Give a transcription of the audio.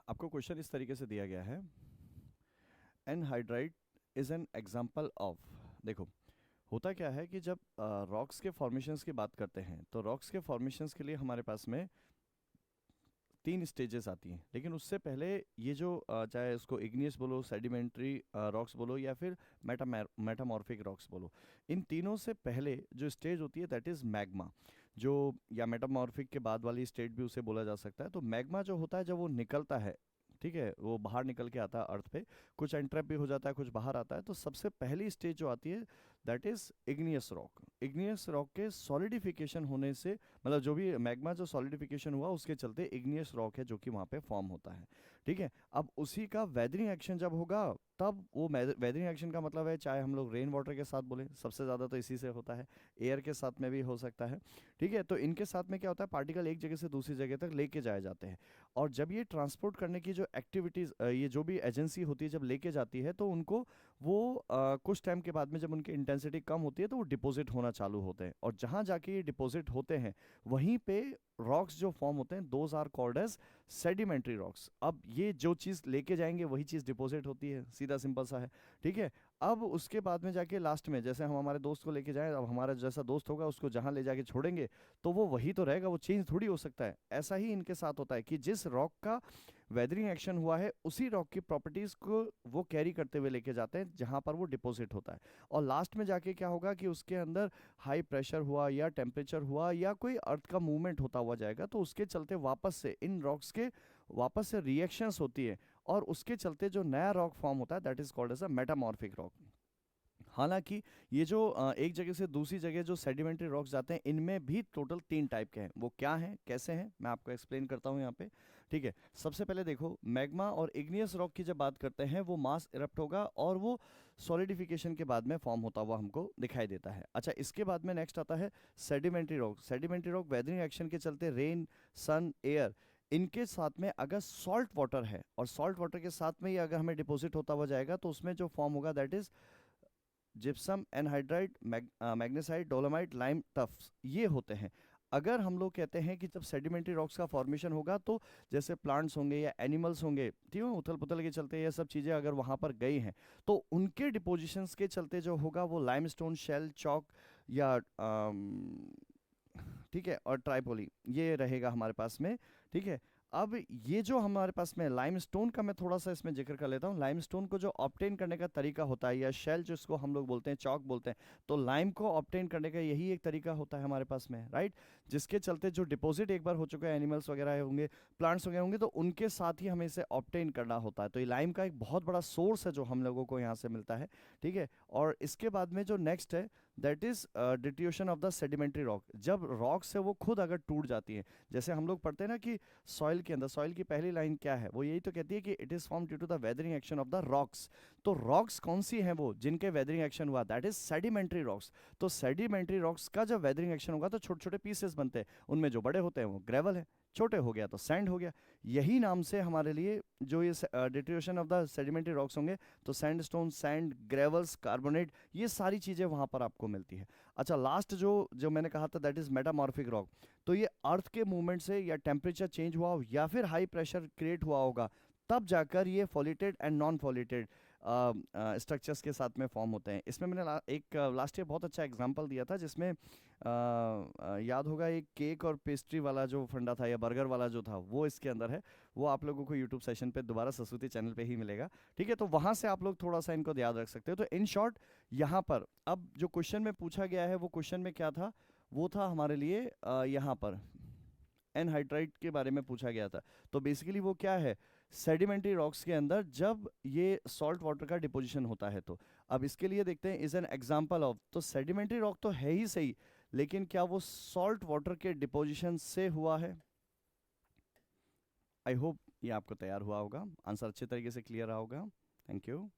आपको क्वेश्चन इस तरीके से दिया गया है, anhydrite is an example of. देखो, होता क्या है कि जब रॉक्स के फॉर्मेशंस की बात करते हैं तो रॉक्स के फॉर्मेशंस के लिए हमारे पास में तीन स्टेजेस आती हैं, लेकिन उससे पहले ये जो चाहे उसको इग्नियस बोलो, सेडिमेंट्री रॉक्स बोलो, या फिर मेटामॉर्फिक रॉक्स बोलो, इन तीनों से पहले जो स्टेज होती है दैट इज मैग्मा। जो या मेटामॉर्फिक के बाद वाली स्टेट भी उसे बोला जा सकता है। तो मैग्मा जो होता है जब वो निकलता है, ठीक है, वो बाहर निकल के आता है अर्थ पे, कुछ एंट्रैप भी हो जाता है, कुछ बाहर आता है, तो सबसे पहली स्टेज जो आती है that is igneous rock. Igneous rock के सॉलिडिफिकेशन होने से, मतलब जो भी मैग्मा जो सॉलिडिफिकेशन हुआ उसके चलते इग्नियस रॉक है जो कि वहाँ पे फॉर्म होता है। ठीक है, अब उसी का वेदरिंग एक्शन जब होगा तब वो वेदरिंग एक्शन का मतलब है, चाहे हम लोग रेन वाटर के साथ बोले, सबसे ज़्यादा तो इसी से होता है, एयर के साथ में भी हो सकता है। ठीक है, तो इनके साथ में क्या होता है, पार्टिकल एक जगह से दूसरी जगह तक लेके जाए जाते हैं, और जब ये ट्रांसपोर्ट करने की जो एक्टिविटीज़, ये जो भी एजेंसी होती है जब लेके जाती है, तो उनको वो कुछ टाइम के बाद में जब उनकी इंटेंसिटी कम होती है तो वो डिपॉजिट होना चालू होते हैं, और जहाँ जाके ये डिपॉजिट होते हैं वहीं पे रॉक्स जो फॉर्म होते हैं those are called as sedimentary rocks. अब ये जो चीज़ लेके जाएंगे वही चीज़ डिपॉजिट होती है, सीधा सिंपल सा है। ठीक है, अब उसके बाद में जाके लास्ट में जैसे हम हमारे दोस्त को लेके जाएं, अब हमारा जैसा दोस्त होगा उसको जहाँ ले जाके छोड़ेंगे तो वो वही तो रहेगा, वो चेंज थोड़ी हो सकता है। ऐसा ही इनके साथ होता है कि जिस रॉक का वेदरिंग एक्शन हुआ है उसी रॉक की प्रॉपर्टीज को वो कैरी करते हुए लेके जाते हैं जहां पर वो डिपॉजिट होता है, और लास्ट में जाके क्या होगा कि उसके अंदर हाई प्रेशर हुआ या टेम्परेचर हुआ या कोई अर्थ का मूवमेंट होता हुआ जाएगा, तो उसके चलते वापस से इन रॉक्स के वापस से रिएक्शंस होती है, और उसके चलते जो नया रॉक फॉर्म होता है that is called as a metamorphic rock. हालांकि ये जो एक जगह से दूसरी जगह जो सेडिमेंट्री रॉक्स जाते हैं इनमें भी टोटल तीन टाइप के हैं। वो क्या हैं, कैसे हैं, मैं आपको एक्सप्लेन करता हूँ यहाँ पे। ठीक है, सबसे पहले देखो, मैग्मा और इग्नियस रॉक की जब बात करते हैं वो मास इरप्ट होगा और वो सॉलिडिफिकेशन के बाद में फॉर्म होता हुआ हमको दिखाई देता है। अच्छा, इसके बाद में नेक्स्ट आता है sedimentary rock. Sedimentary rock weathering action के चलते रेन, सन, एयर, इनके साथ में अगर सॉल्ट वाटर है और सॉल्ट वाटर के साथ में ही अगर हमें डिपॉजिट होता हुआ जाएगा तो उसमें जो फॉर्म होगा that is gypsum, anhydrite, magnesite, dolomite, lime, tufts, ये होते हैं। अगर हम लोग कहते हैं कि जब सेडिमेंट्री रॉक्स का फॉर्मेशन होगा तो जैसे प्लांट्स होंगे या एनिमल्स होंगे, ठीक है, उथल पुथल के चलते ये सब चीज़ें अगर वहाँ पर गई हैं तो उनके डिपोजिशंस के चलते जो होगा वो लाइमस्टोन, शेल, चॉक या ठीक है, और ट्राइपोली, ये रहेगा हमारे पास में। ठीक है, अब ये जो हमारे पास में लाइमस्टोन का मैं थोड़ा सा इसमें जिक्र कर लेता हूँ। लाइमस्टोन को जो ऑब्टेन करने का तरीका होता है, या शेल जिसको हम लोग बोलते हैं, चॉक बोलते हैं, तो लाइम को ऑब्टेन करने का यही एक तरीका होता है हमारे पास में, राइट, जिसके चलते जो डिपॉजिट एक बार हो चुका है, एनिमल्स वगैरह होंगे, प्लांट्स वगैरह होंगे, तो उनके साथ ही हमें इसे ऑब्टेन करना होता है। तो ये लाइम का एक बहुत बड़ा सोर्स है जो हम लोगों को यहाँ से मिलता है। ठीक है, और इसके बाद में जो नेक्स्ट है that is detrition of the sedimentary rock. जब रॉक से वो खुद अगर टूट जाती है, जैसे हम लोग पढ़ते हैं ना कि सॉइल के अंदर, सॉइल की पहली लाइन क्या है, वो यही तो कहती है कि it is form due to the weathering action of the rocks. तो रॉक्स कौन सी हैं वो जिनके वेदरिंग एक्शन हुआ, दैट इज सेडिमेंट्री रॉक्स। तो सेडिमेंट्री रॉक्स का जब वेदरिंग एक्शन होगा तो छोटे छोटे पीसेस बनते हैं, उनमें जो बड़े होते हैं वो ग्रेवल है, छोटे हो गया तो सैंड हो गया। यही नाम से हमारे लिए जो ये डिट्यूशन ऑफ द सेडिमेंट्री रॉक्स होंगे तो सैंडस्टोन, सैंड, ग्रेवल्स, कार्बोनेट, ये सारी चीज़ें वहाँ पर आपको मिलती है। अच्छा, लास्ट जो जो मैंने कहा था दैट इज मेटामॉर्फिक रॉक। तो ये अर्थ के मूवमेंट से या टेम्परेचर चेंज हुआ हो या फिर हाई प्रेशर क्रिएट हुआ होगा तब जाकर ये फॉलिटेड एंड नॉन फॉलिटेड स्ट्रक्चर्स के साथ में फॉर्म होते हैं। इसमें मैंने एक लास्ट ईयर बहुत अच्छा एग्जांपल दिया था जिसमें याद होगा एक केक और पेस्ट्री वाला जो फंडा था या बर्गर वाला जो था वो इसके अंदर है। वो आप लोगों को यूट्यूब सेशन पे दोबारा सरस्वती चैनल पे ही मिलेगा। ठीक है, तो वहाँ से आप लोग थोड़ा सा इनको याद रख सकते हो। तो इन शॉर्ट यहाँ पर अब जो क्वेश्चन में पूछा गया है वो क्वेश्चन में क्या था, वो था हमारे लिए यहाँ पर एनहाइड्राइट के बारे में पूछा गया था। तो बेसिकली वो क्या है, सेडिमेंट्री रॉक्स के अंदर जब ये सॉल्ट वाटर का डिपोजिशन होता है। तो अब इसके लिए देखते हैं इज एन एग्जांपल ऑफ, तो सेडिमेंट्री रॉक तो है ही सही, लेकिन क्या वो सॉल्ट वाटर के डिपोजिशन से हुआ है। आई होप ये आपको तैयार हुआ होगा, आंसर अच्छे तरीके से क्लियर रहा होगा। Thank you.